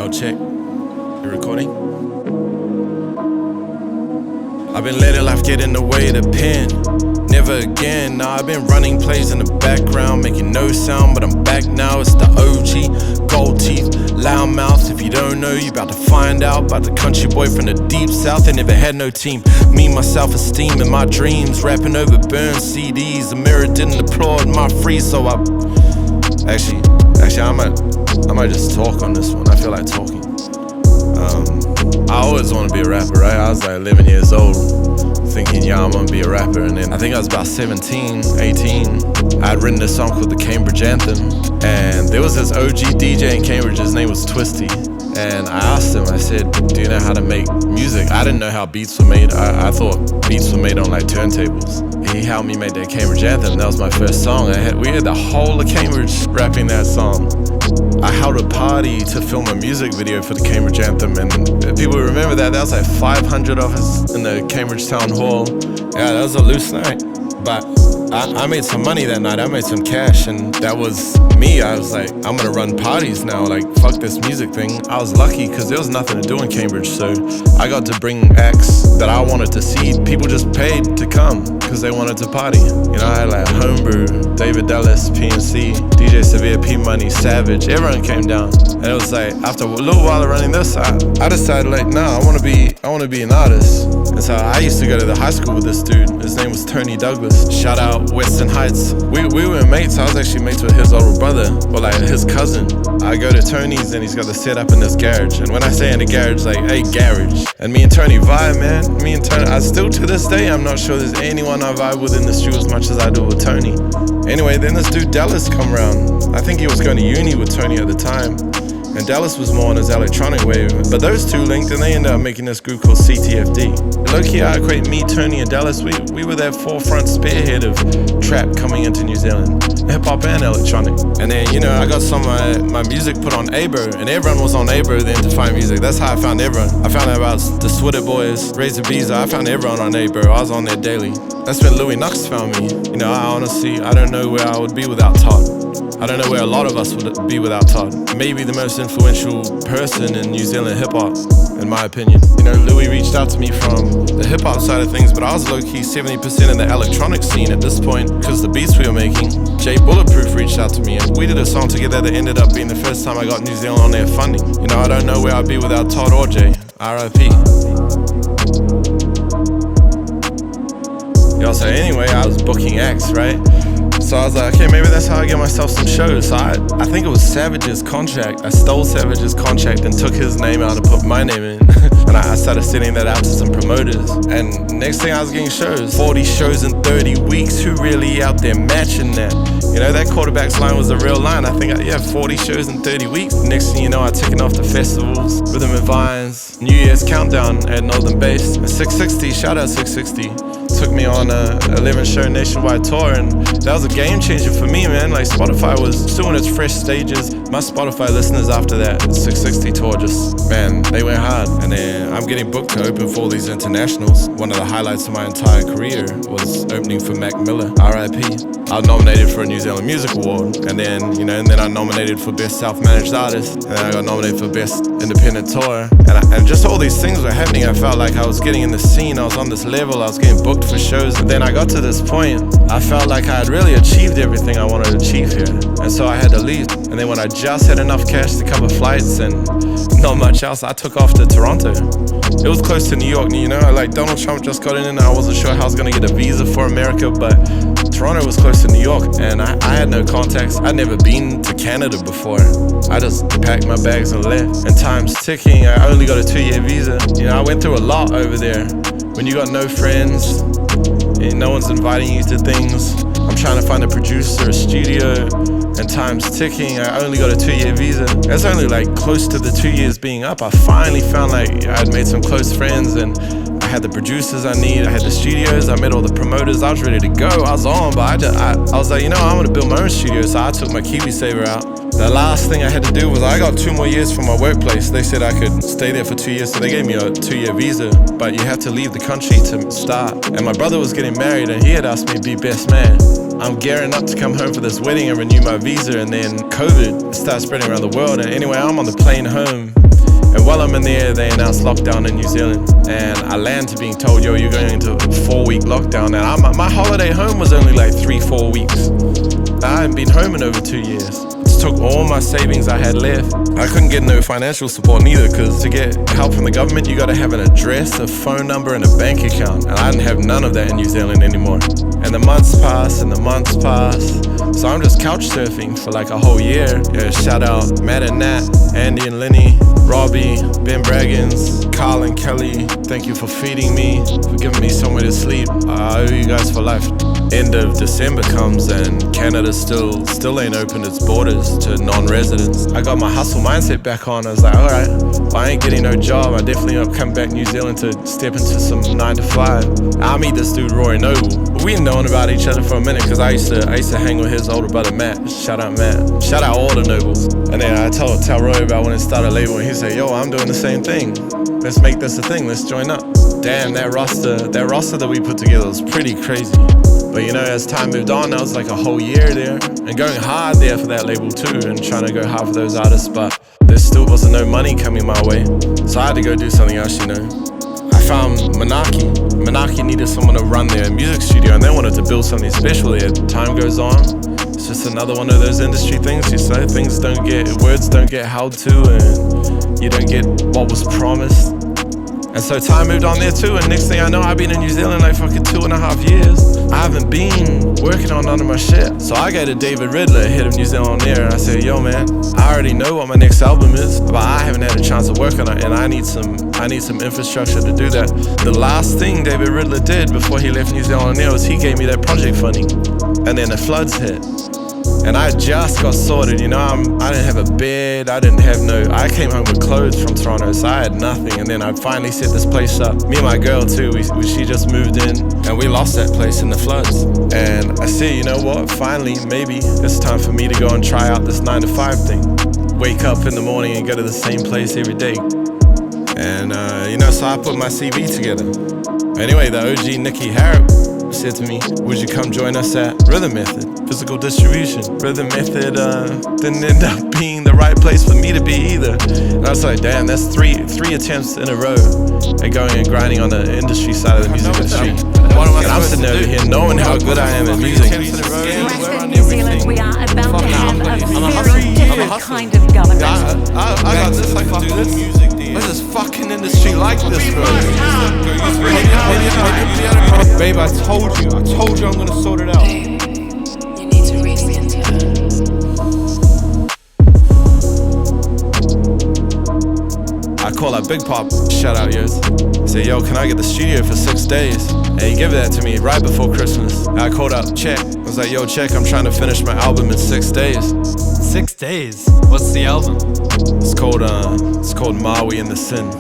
Oh, check. You recording? I've been letting life get in the way of the pen. Never again. Nah, I've been running plays in the background, making no sound, but I'm back now. It's the OG, gold teeth, loud mouth. If you don't know, you about to find out about the country boy from the deep south. They never had no team. Me, my self-esteem, and my dreams. Rapping over burned CDs. The mirror didn't applaud my free, so Actually, I might just talk on this one. I feel like talking. I always want to be a rapper, right? I was like 11 years old, thinking, yeah, I'm gonna be a rapper. And then I think I was about 17, 18. I had written this song called the Cambridge Anthem. And there was this OG DJ in Cambridge, his name was Twisty. And I asked him, I said, do you know how to make music? I didn't know how beats were made. I thought beats were made on like turntables. He helped me make that Cambridge Anthem. That was my first song. We had the whole of Cambridge rapping that song. I held a party to film a music video for the Cambridge Anthem, and people remember that. There was like 500 of us in the Cambridge Town Hall. Yeah, that was a loose night. But I made some money that night. I made some cash, and that was me. I was like, I'm gonna run parties now. Like, fuck this music thing. I was lucky because there was nothing to do in Cambridge, so I got to bring acts that I wanted to see. People just paid to come because they wanted to party. You know, I had like Homebrew, David Dallas, PNC, DJ Severe, P Money, Savage. Everyone came down, and it was like after a little while of running this, I decided like, nah, I want to be an artist. And so I used to go to the high school with this dude. His name was Tony Douglas. Shout out Western Heights. We were mates. I was actually mates with his older brother, or like his cousin. I go to Tony's and he's got the setup in this garage. And when I say in the garage, like, hey, garage. And me and Tony vibe, man. Me and Tony, I still to this day, I'm not sure there's anyone I vibe with in the studio as much as I do with Tony. Anyway, then this dude Dallas come around. I think he was going to uni with Tony at the time. And Dallas was more on his electronic wave. But those two linked and they ended up making this group called CTFD. Low-key, I equate me, Tony, and Dallas. We were that forefront spearhead of trap coming into New Zealand. Hip-hop and electronic. And then, you know, I got some of my music put on Abo. And everyone was on Abo then to find music. That's how I found everyone. I found out about the Switter Boys, Razor Visa. I found everyone on Abo. I was on there daily. That's when Louis Knox found me. You know, I don't know where I would be without Todd. I don't know where a lot of us would be without Todd. Maybe the most influential person in New Zealand hip-hop, in my opinion. You know, Louis reached out to me from the hip-hop side of things, but I was low-key 70% in the electronic scene at this point because the beats we were making. Jay Bulletproof reached out to me, and we did a song together that ended up being the first time I got New Zealand on air funding. You know, I don't know where I'd be without Todd or Jay. R.I.P. So anyway, I was booking acts, right? So I was like, okay, maybe that's how I get myself some shows. So I think it was Savage's contract. I stole Savage's contract and took his name out and put my name in. And I started sending that out to some promoters. And next thing I was getting shows. 40 shows in 30 weeks. Who really out there matching that? You know, that quarterback's line was a real line. I think, 40 shows in 30 weeks. Next thing you know, I'm ticking off the festivals, Rhythm and Vines, New Year's Countdown at Northern Base. And 660, shout out 660. Took me on a 11-show nationwide tour, and that was a game changer for me, man. Like, Spotify was still in its fresh stages. My Spotify listeners after that 660 tour just, man, they went hard. And then I'm getting booked to open for all these internationals. One of the highlights of my entire career was opening for Mac Miller, R.I.P. I was nominated for a New Zealand Music Award, and then I nominated for Best Self-Managed Artist, and then I got nominated for Best Independent Tour, and just all these things were happening. I felt like I was getting in the scene, I was on this level, I was getting booked for shows, and then I got to this point, I felt like I had really achieved everything I wanted to achieve here, and so I had to leave. And then when I just had enough cash to cover flights and not much else, I took off to Toronto. It was close to New York, you know, like Donald Trump just got in and I wasn't sure how I was gonna get a visa for America, but Toronto was close to New York, and I had no contacts. I'd never been to Canada before. I just packed my bags and left. And time's ticking, I only got a 2-year visa. You know, I went through a lot over there. When you got no friends, and no one's inviting you to things, I'm trying to find a producer, a studio, and time's ticking. I only got a 2-year visa. That's only like close to the 2 years being up. I finally found like I'd made some close friends, and I had the producers I need, I had the studios, I met all the promoters, I was ready to go, I was on, but I was like, you know, I'm gonna build my own studio, so I took my KiwiSaver out. The last thing I had to do was I got 2 more years from my workplace. They said I could stay there for 2 years, so they gave me a 2-year visa, but you have to leave the country to start. And my brother was getting married, and he had asked me to be best man. I'm gearing up to come home for this wedding and renew my visa, and then COVID starts spreading around the world. And anyway, I'm on the plane home And while I'm in the air, they announced lockdown in New Zealand. And I land to being told, yo, you're going into a 4-week lockdown. And my holiday home was only like 3-4 weeks. I hadn't been home in over 2 years. Just took all my savings I had left. I couldn't get no financial support neither, because to get help from the government, you gotta have an address, a phone number, and a bank account. And I didn't have none of that in New Zealand anymore. And the months pass, and the months pass. So I'm just couch surfing for like a whole year. Yeah, shout out Matt and Nat, Andy and Lenny, Robbie, Ben Braggins, Carl and Kelly. Thank you for feeding me, for giving me somewhere to sleep. I owe you guys for life. End of December comes and Canada still ain't opened its borders to non-residents. I got my hustle mindset back on. I was like, alright, well, I ain't getting no job. I definitely not come back to New Zealand to step into some 9 to 5. I meet this dude Rory Noble. We've known about each other for a minute, because I used to hang with his older brother Matt. Shout out Matt. Shout out all the Nobles. And then I tell Rory about when I started a label, and he said, yo, I'm doing the same thing. Let's make this a thing, let's join up. Damn, that roster that we put together was pretty crazy. But you know, as time moved on, that was like a whole year there, and going hard there for that label too, and trying to go hard for those artists, but there still wasn't no money coming my way. So I had to go do something else, you know. I found Manaki. Manaki needed someone to run their music studio, and they wanted to build something special there. Time goes on, it's just another one of those industry things, you say. Words don't get held to, and you don't get what was promised. And so time moved on there too, and next thing I know, I've been in New Zealand like fucking 2.5 years. I haven't been working on none of my shit. So I go to David Riddler, head of NZonAir, and I say, yo man, I already know what my next album is, but I haven't had a chance to work on it, and I need some infrastructure to do that. The last thing David Riddler did before he left NZonAir was he gave me that project funding, and then the floods hit. And I just got sorted, you know, I didn't have a bed, I came home with clothes from Toronto, so I had nothing. And then I finally set this place up. Me and my girl too, she just moved in, and we lost that place in the floods. And I said, you know what, finally, maybe it's time for me to go and try out this 9 to 5 thing. Wake up in the morning and go to the same place every day. And you know, so I put my CV together. Anyway, the OG Nicky Harrop said to me, would you come join us at Rhythm Method, physical distribution. Rhythm Method didn't end up being the right place for me to be either. And I was like, damn, that's three attempts in a row at going and grinding on the industry side of the music industry. And I'm sitting over here knowing how good I am at music. Western New Zealand, we are about to have a very different kind of government. I got this, I can do this. Where's this fucking industry like this, bro? Babe, I told you I'm gonna sort it out. You need to raise the antenna. I call up Big Pop, shout out yours. Say, yo, can I get the studio for 6 days? And he gave that to me right before Christmas. And I called up Check. I was like, yo, Check, I'm trying to finish my album in 6 days. 6 days? What's the album? It's called Maui and the Sin.